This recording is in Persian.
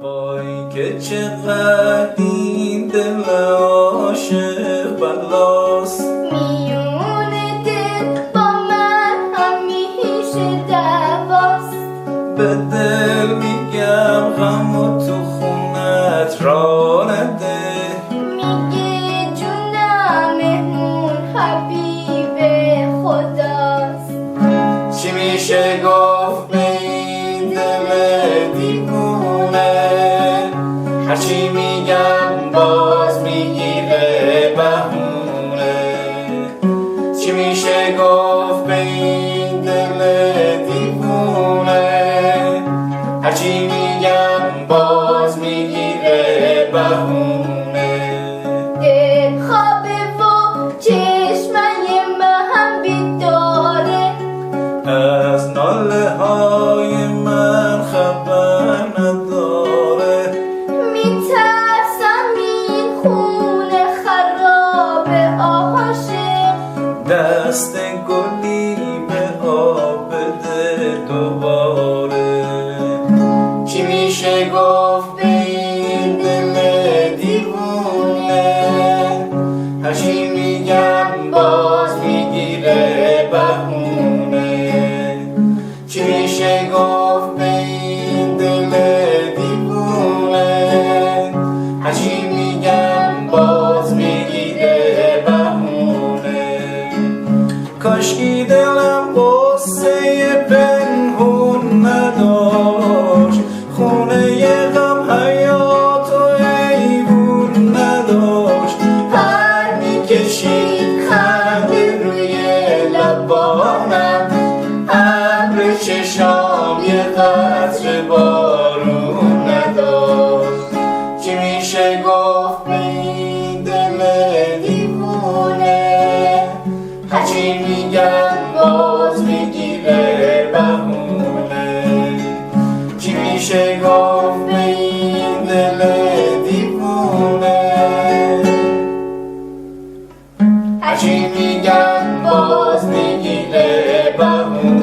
وای که چقدر این دل عاشق بلاست، میون دل با من همیشه دعواست. به دل میگم غم و تو خونت را نده. میگه جونم مهمون حبیب خداست. چی میشه گفت به این دل دیوونه؟ هرچی میگم باز میگیره بهونه. چی میشه گفت به این دل دیوونه؟ هرچی میگم باز میگیره بهونه. دل خوابه و چشمای من بیداره، از ناله های من خبر نداره. میترسم این خونه خراب عاشق دست گلی به آب بده دوباره. چی میشه گفت به این دل دیوونه؟ هرچی میگم باز میگیره بهونه. چی میشه گفت به این دل دیوونه؟ هرچی میگم باز میگیره بهونه. کاشکی دلم قصه پنهون نداشت، خونه غم حیات و ایوون نداشت. پر میکشید خنده روی لبانم، ابر چشام یه قطره بارون نداشت. چی میشه گفت به این دل دیوونه؟ هرچی میگم باز میگیره بهونه. چی میشه گفت به این دل دیوونه؟ هرچی میگم باز میگیره بهونه.